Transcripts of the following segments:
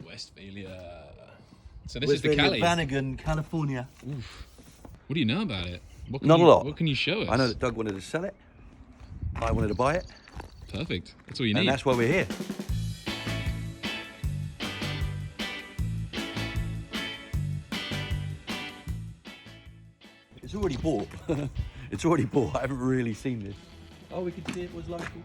Westfalia. So this is the Cali. Vanagon, California. Oof. What do you know about it? What can Not you, a lot. What can you show us? I know that Doug wanted to sell it. I wanted to buy it. Perfect. That's all you need. And that's why we're here. It's already bought. It's already bought. I haven't really seen this. Oh, we could see it was local.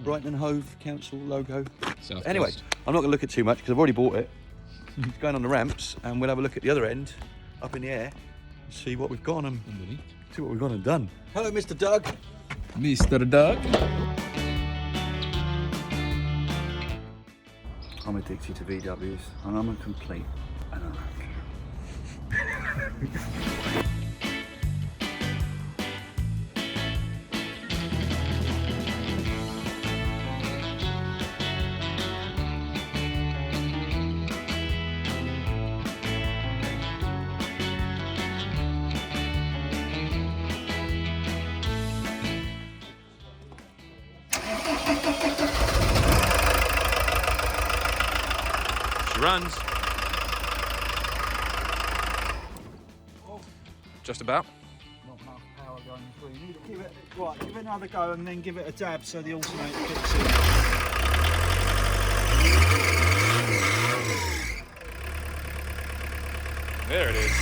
Brighton and Hove Council logo. South Anyway, Coast. I'm not going to look at too much because I've already bought it. It's going on the ramps, and we'll have a look at the other end, up in the air, see what we've gone and see what we've gone and done. Hello, Mr. Doug. Mr. Doug. I'm addicted to VWs, and I'm a complete anorak. Runs. Just about. Not enough power going through. You need to give it, right, give it another go and then give it a dab so the alternator kicks in. There it is.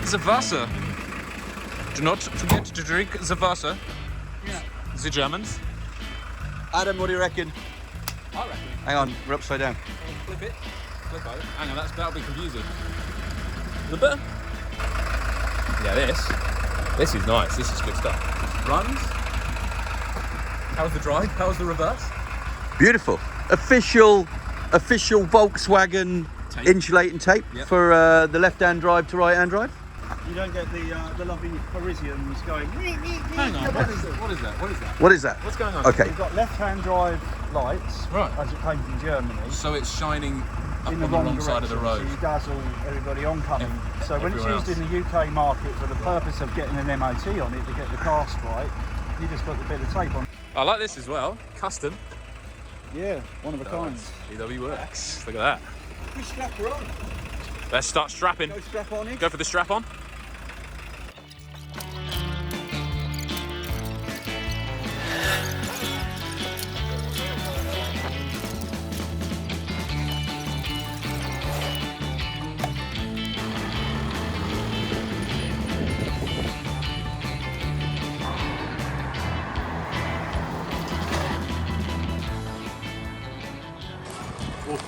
The Wasser. Do not forget to drink the Wasser. Yeah. The Germans. Adam, what do you reckon? I reckon. Hang on, we're upside down. Flip it. Flip over. Hang on, that'll be confusing. The bit. Yeah, this is nice. This is good stuff. Runs. How's the drive? How's the reverse? Beautiful. Official Volkswagen Tape. insulating tape for the left-hand drive to right-hand drive. You don't get the lovely Parisians going. Hang on, what is that? What is that? What is that? What is that? What's going on? Okay. You've got left-hand drive lights, Right. as it came from Germany. So it's shining up In on the wrong side of the road. So you dazzle everybody oncoming. So when it's everyone used in the UK market for the purpose of getting an MOT on it to get the cast right, you just put the bit of tape on. I like this as well. Custom. Yeah, one of a kind. VW works. Look at that. We strap her on. Let's start strapping. Go strap on it. Go for the strap on.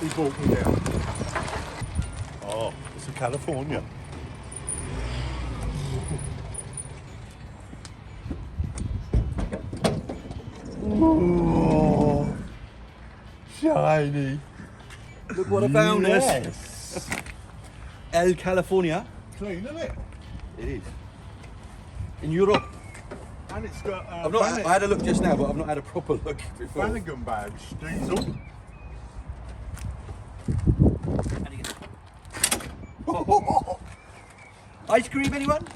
He brought me down. Oh, it's in California. Oh, shiny. Look what I found us. Yes. El California. Clean, isn't it? It is. In Europe. And it's got I had a look just now, but I've not had a proper look before. Vanagon badge, diesel. Ice cream, anyone?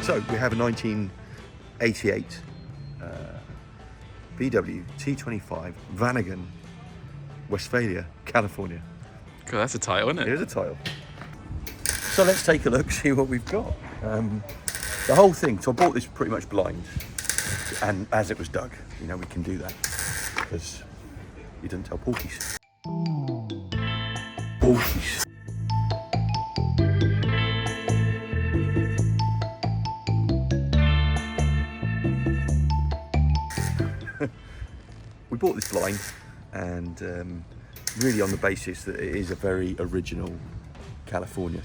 So we have a 1988 VW T25 Vanagon Westfalia California. Cool, that's a title, isn't it? Here's a title. So let's take a look, see what we've got. The whole thing, so I bought this pretty much blind, and as it was dug, you know, we can do that because you didn't tell porkies. Porkies. We bought this blind, and really on the basis that it is a very original California.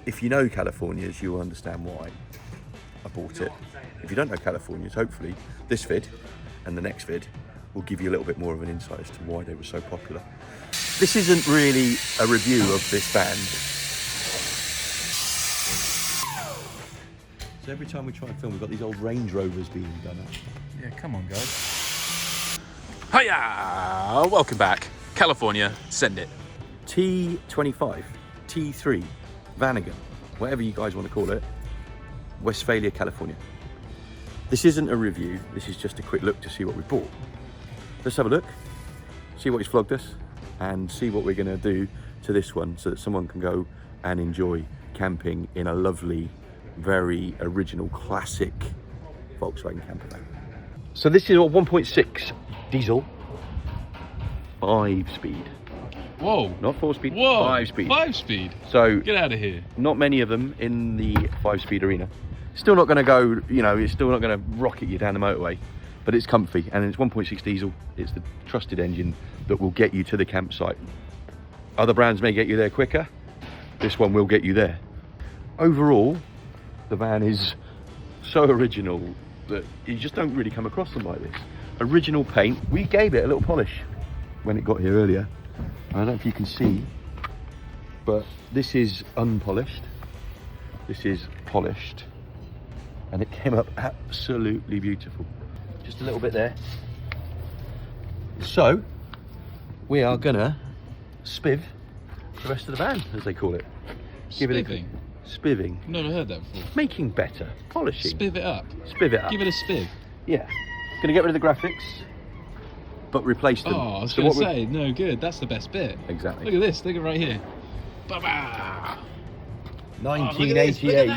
if you know Californias, you'll understand why I bought it. If you don't know Californias, hopefully this vid and the next vid will give you a little bit more of an insight as to why they were so popular. This isn't really a review of this van. So every time we try and film, we've got these old Range Rovers being done up. Yeah, come on, guys. Hiya! Welcome back. California, send it. T25, T3, Vanagon, whatever you guys want to call it, Westfalia, California. This isn't a review, this is just a quick look to see what we bought. Let's have a look, see what he's flogged us, and see what we're going to do to this one so that someone can go and enjoy camping in a lovely, very original, classic Volkswagen camper van. So this is a 1.6 diesel, 5-speed. Whoa. Not 4-speed, Whoa. 5-speed. 5-speed. So Get out of here. not many of them in the 5-speed arena. Still not going to go, you know, it's still not going to rocket you down the motorway, but it's comfy and it's 1.6 diesel. It's the trusted engine that will get you to the campsite. Other brands may get you there quicker. This one will get you there. Overall, the van is so original that you just don't really come across them like this. Original paint. We gave it a little polish when it got here earlier. I don't know if you can see, but this is unpolished. This is polished. And it came up absolutely beautiful. Just a little bit there. So, we are gonna spiv the rest of the van, as they call it. Spivving? Spivving. Never heard that before. Making better. Polishing. Spiv it up. Spiv it up. Give it a spiv. Yeah. Gonna get rid of the graphics, but replace them. Oh, I was So going to what say, no, good. That's the best bit. Exactly. Look at this. Look at right here. Ba-ba! 1988.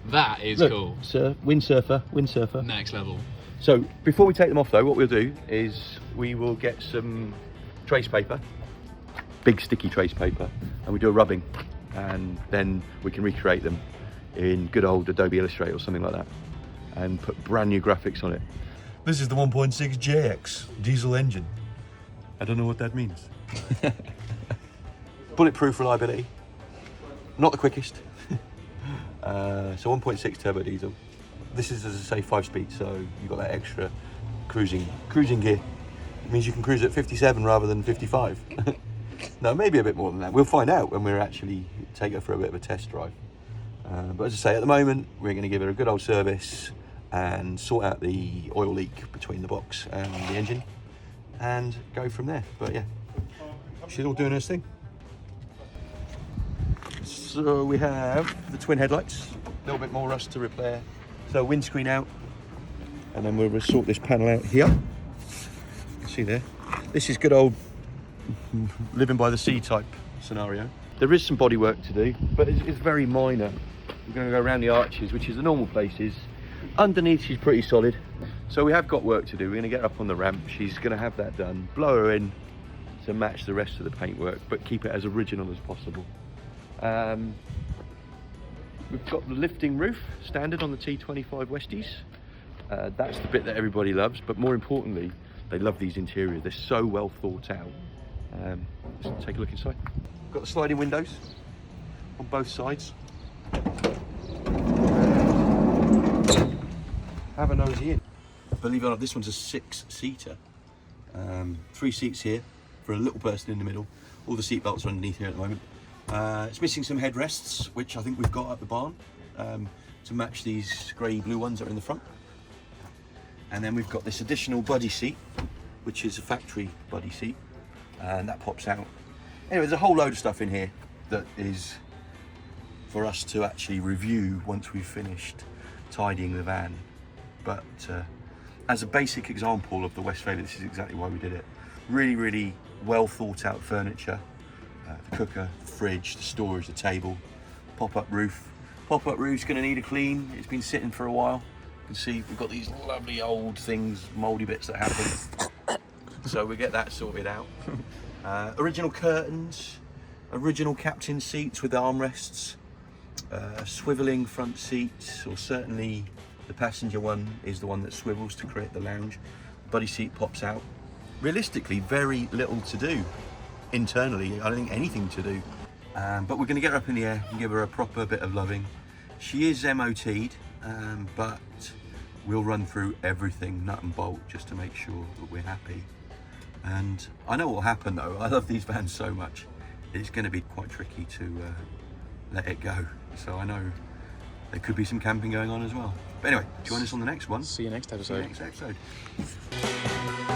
That is Look, cool. windsurfer. Next level. So before we take them off though, what we'll do is we will get some trace paper, big sticky trace paper, and we do a rubbing, and then we can recreate them in good old Adobe Illustrator or something like that, and put brand new graphics on it. This is the 1.6 JX diesel engine. I don't know what that means. Bulletproof reliability, not the quickest. So 1.6 turbo diesel. This is, as I say, 5-speed, so you've got that extra cruising gear. It means you can cruise at 57 rather than 55. No, maybe a bit more than that. We'll find out when we're actually take her for a bit of a test drive. But as I say, at the moment, we're going to give her a good old service and sort out the oil leak between the box and the engine and go from there. But yeah, she's all doing her thing. So we have the twin headlights, a little bit more rust to repair. So windscreen out, and then we'll sort this panel out here. See there? This is good old living by the sea type scenario. There is some body work to do, but it's very minor. We're going to go around the arches, which is the normal places. Underneath she's pretty solid, so we have got work to do. We're going to get up on the ramp, she's going to have that done, blow her in to match the rest of the paintwork, but keep it as original as possible. We've got the lifting roof, standard on the T25 Westies. That's the bit that everybody loves, but more importantly, they love these interiors. They're so well thought out. Let's take a look inside. We've got the sliding windows on both sides. Have a nosy in. Believe it or not, this one's a 6-seater. 3 seats here for a little person in the middle. All the seat belts are underneath here at the moment. It's missing some headrests, which I think we've got at the barn to match these grey-blue ones that are in the front. And then we've got this additional buddy seat, which is a factory buddy seat, and that pops out. Anyway, there's a whole load of stuff in here that is for us to actually review once we've finished tidying the van. But as a basic example of the Westfalia, this is exactly why we did it. Really, really well thought out furniture. The cooker, the fridge, the storage, the table, pop-up roof. Pop-up roof's going to need a clean. It's been sitting for a while. You can see we've got these lovely old things, mouldy bits that happen. So we get that sorted out. Original curtains, original captain seats with armrests, swivelling front seats, or certainly the passenger one is the one that swivels to create the lounge. Buddy seat pops out. Realistically, very little to do. Internally, I don't think anything to do. But we're going to get her up in the air and give her a proper bit of loving. She is MOT'd, but we'll run through everything nut and bolt just to make sure that we're happy. And I know what will happen though. I love these vans so much. It's going to be quite tricky to let it go. So I know there could be some camping going on as well. But anyway, join us on the next one. See you next See you episode. next episode.